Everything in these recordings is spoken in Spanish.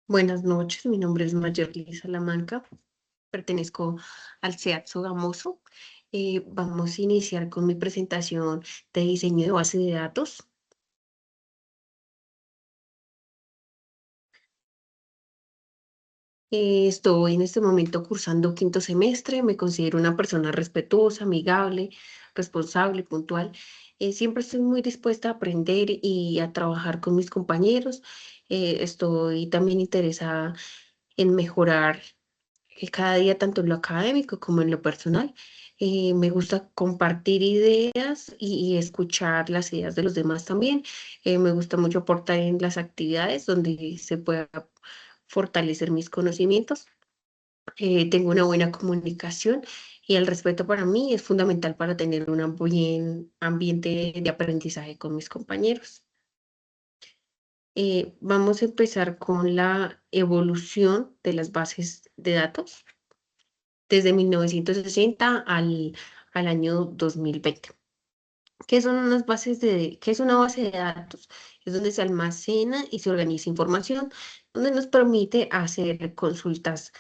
Buenas noches, mi nombre es Mayerly Salamanca, pertenezco al SEAT Sogamoso. Vamos a iniciar con mi presentación de diseño de base de datos. Estoy en este momento cursando quinto semestre, me considero una persona respetuosa, amigable, responsable, puntual. Siempre estoy muy dispuesta a aprender y a trabajar con mis compañeros. Estoy también interesada en mejorar cada día, tanto en lo académico como en lo personal. Me gusta compartir ideas y escuchar las ideas de los demás también. Me gusta mucho aportar en las actividades donde se pueda fortalecer mis conocimientos. Tengo una buena comunicación y el respeto para mí es fundamental para tener un buen ambiente de aprendizaje con mis compañeros. Vamos a empezar con la evolución de las bases de datos desde 1960 al año 2020. ¿Qué es una base de datos? Es donde se almacena y se organiza información, donde nos permite hacer consultas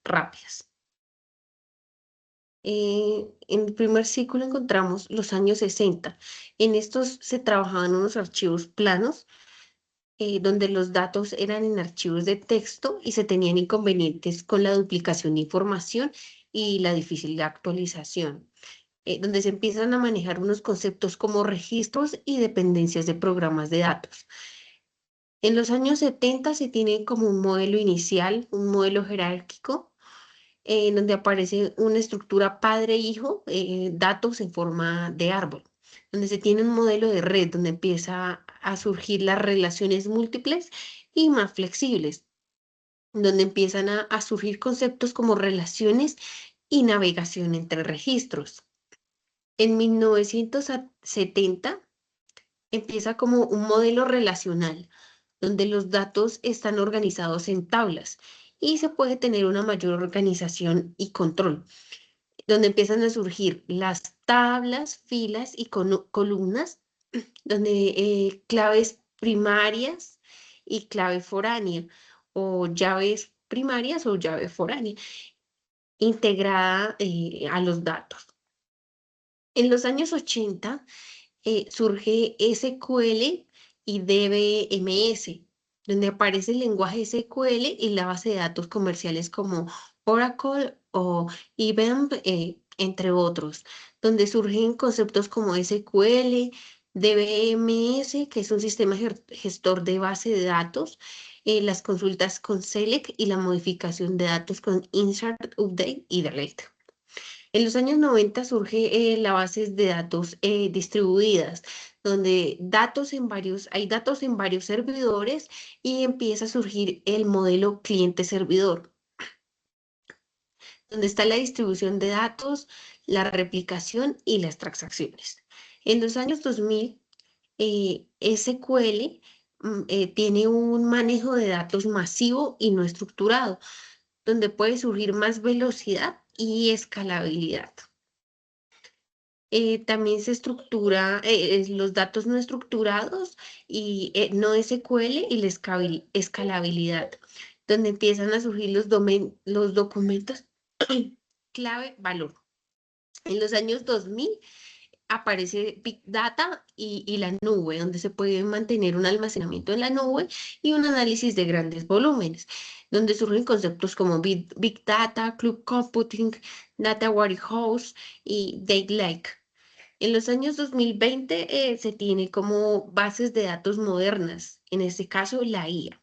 rápidas. En el primer ciclo encontramos los años 60. En estos se trabajaban unos archivos planos, donde los datos eran en archivos de texto y se tenían inconvenientes con la duplicación de información y la difícil actualización, donde se empiezan a manejar unos conceptos como registros y dependencias de programas de datos. En los años 70 se tiene como un modelo inicial, un modelo jerárquico, en donde aparece una estructura padre-hijo, datos en forma de árbol, donde se tiene un modelo de red, donde empieza a surgir las relaciones múltiples y más flexibles, donde empiezan a surgir conceptos como relaciones y navegación entre registros. En 1970 empieza como un modelo relacional, donde los datos están organizados en tablas y se puede tener una mayor organización y control, donde empiezan a surgir las tablas, filas y columnas, donde claves primarias y clave foránea, o llaves primarias o llave foránea, integrada a los datos. En los años 80 surge SQL y DBMS, donde aparece el lenguaje SQL y la base de datos comerciales como Oracle o IBM, entre otros, donde surgen conceptos como SQL, DBMS, que es un sistema gestor de base de datos, las consultas con Select y la modificación de datos con Insert, Update y Delete. En los años 90 surge la base de datos distribuidas, donde hay datos en varios servidores y empieza a surgir el modelo cliente-servidor, donde está la distribución de datos, la replicación y las transacciones. En los años 2000, SQL tiene un manejo de datos masivo y no estructurado, donde puede surgir más velocidad y escalabilidad. También se estructura los datos no estructurados y no SQL y la escalabilidad, donde empiezan a surgir los documentos clave valor. En los años 2000 aparece Big Data y la nube, donde se puede mantener un almacenamiento en la nube y un análisis de grandes volúmenes, donde surgen conceptos como Big Data, Cloud Computing, Data Warehouse y Data Lake. En los años 2020 se tiene como bases de datos modernas, en este caso la IA,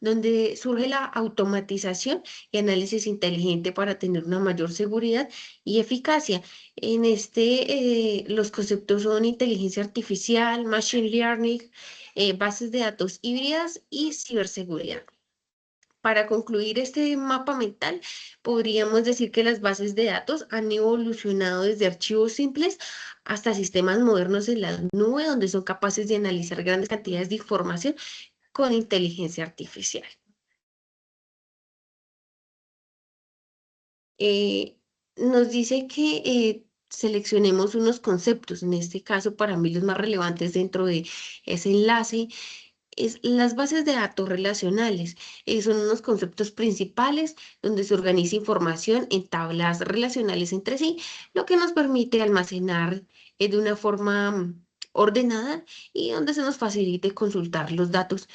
donde surge la automatización y análisis inteligente para tener una mayor seguridad y eficacia. Los conceptos son inteligencia artificial, machine learning, bases de datos híbridas y ciberseguridad. Para concluir este mapa mental, podríamos decir que las bases de datos han evolucionado desde archivos simples hasta sistemas modernos en la nube, donde son capaces de analizar grandes cantidades de información con inteligencia artificial. Eh, Nos dice que seleccionemos unos conceptos, en este caso para mí los más relevantes dentro de ese enlace. Las bases de datos relacionales. Son unos conceptos principales donde se organiza información en tablas relacionales entre sí, lo que nos permite almacenar de una forma ordenada y donde se nos facilite consultar los datos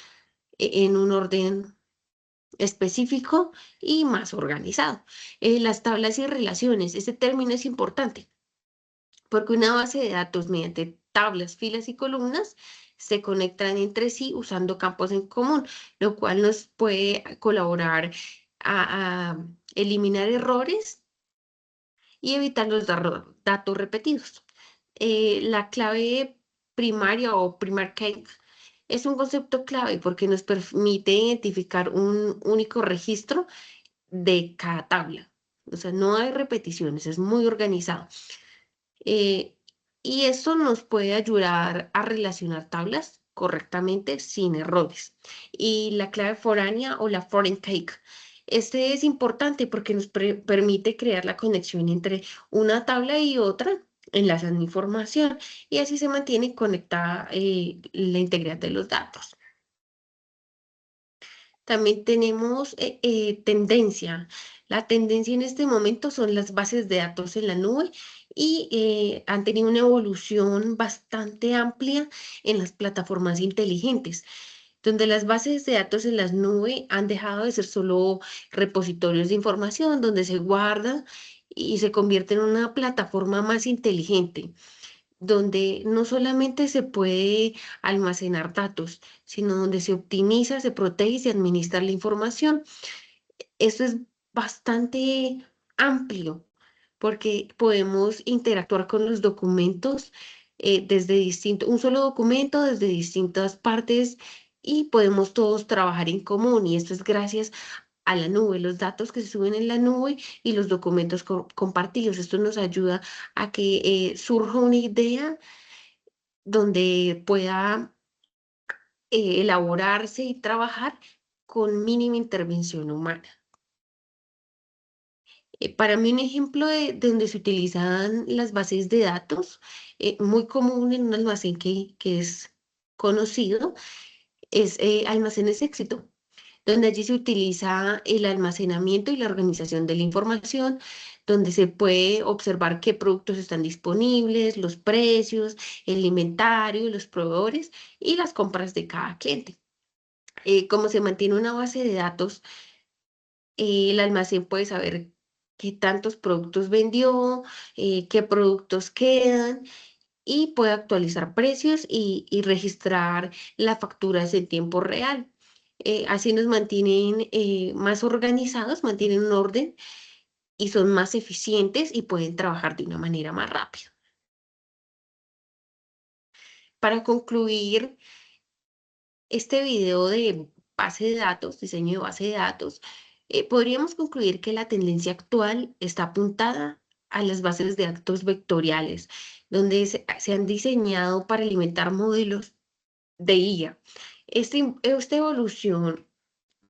en un orden específico y más organizado. Las tablas y relaciones, este término es importante porque una base de datos mediante tablas, filas y columnas se conectan entre sí usando campos en común, lo cual nos puede colaborar a eliminar errores y evitar los datos repetidos. La clave primaria o primary key es un concepto clave porque nos permite identificar un único registro de cada tabla. O sea, no hay repeticiones, es muy organizado. Eh, y esto nos puede ayudar a relacionar tablas correctamente sin errores. Y la clave foránea o la foreign key. Este es importante porque nos permite crear la conexión entre una tabla y otra, enlazando información y así se mantiene conectada la integridad de los datos. También tenemos tendencia. La tendencia en este momento son las bases de datos en la nube y han tenido una evolución bastante amplia en las plataformas inteligentes, donde las bases de datos en las nubes han dejado de ser solo repositorios de información, donde se guarda y se convierte en una plataforma más inteligente donde no solamente se puede almacenar datos, sino donde se optimiza, se protege y se administra la información. Esto es bastante amplio porque podemos interactuar con los documentos desde un solo documento, desde distintas partes y podemos todos trabajar en común. Y esto es gracias a la nube, los datos que se suben en la nube y los documentos compartidos. Esto nos ayuda a que surja una idea donde pueda elaborarse y trabajar con mínima intervención humana. Para mí un ejemplo de donde se utilizan las bases de datos, muy común en un almacén que es conocido, es Almacenes Éxito, donde allí se utiliza el almacenamiento y la organización de la información, donde se puede observar qué productos están disponibles, los precios, el inventario, los proveedores y las compras de cada cliente. Como se mantiene una base de datos, el almacén puede saber qué tantos productos vendió, qué productos quedan y puede actualizar precios y registrar las facturas en tiempo real. Así nos mantienen más organizados, mantienen un orden y son más eficientes y pueden trabajar de una manera más rápida. Para concluir este video de base de datos, diseño de base de datos, podríamos concluir que la tendencia actual está apuntada a las bases de datos vectoriales, donde se han diseñado para alimentar modelos de IA. Esta evolución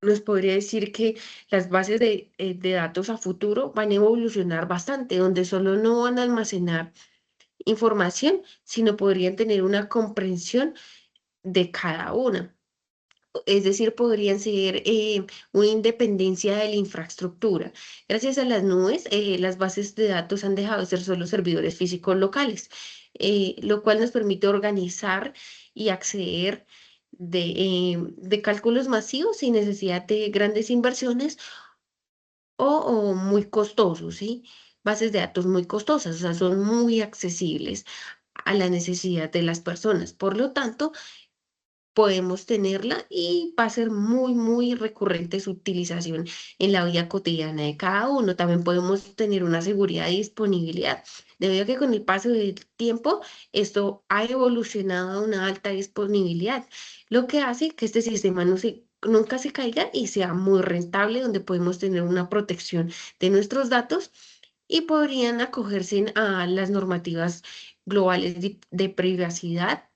nos podría decir que las bases de datos a futuro van a evolucionar bastante, donde solo no van a almacenar información, sino podrían tener una comprensión de cada una. Es decir, podrían ser una independencia de la infraestructura. Gracias a las nubes, las bases de datos han dejado de ser solo servidores físicos locales, lo cual nos permite organizar y acceder de cálculos masivos sin necesidad de grandes inversiones o muy costosos, ¿sí? Bases de datos muy costosas, o sea, son muy accesibles a la necesidad de las personas. Por lo tanto, podemos tenerla y va a ser muy recurrente su utilización en la vida cotidiana de cada uno. También podemos tener una seguridad y disponibilidad, debido a que con el paso del tiempo esto ha evolucionado a una alta disponibilidad, lo que hace que este sistema nunca se caiga y sea muy rentable, donde podemos tener una protección de nuestros datos y podrían acogerse a las normativas globales de privacidad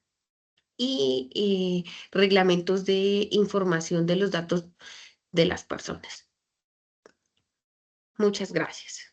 y reglamentos de información de los datos de las personas. Muchas gracias.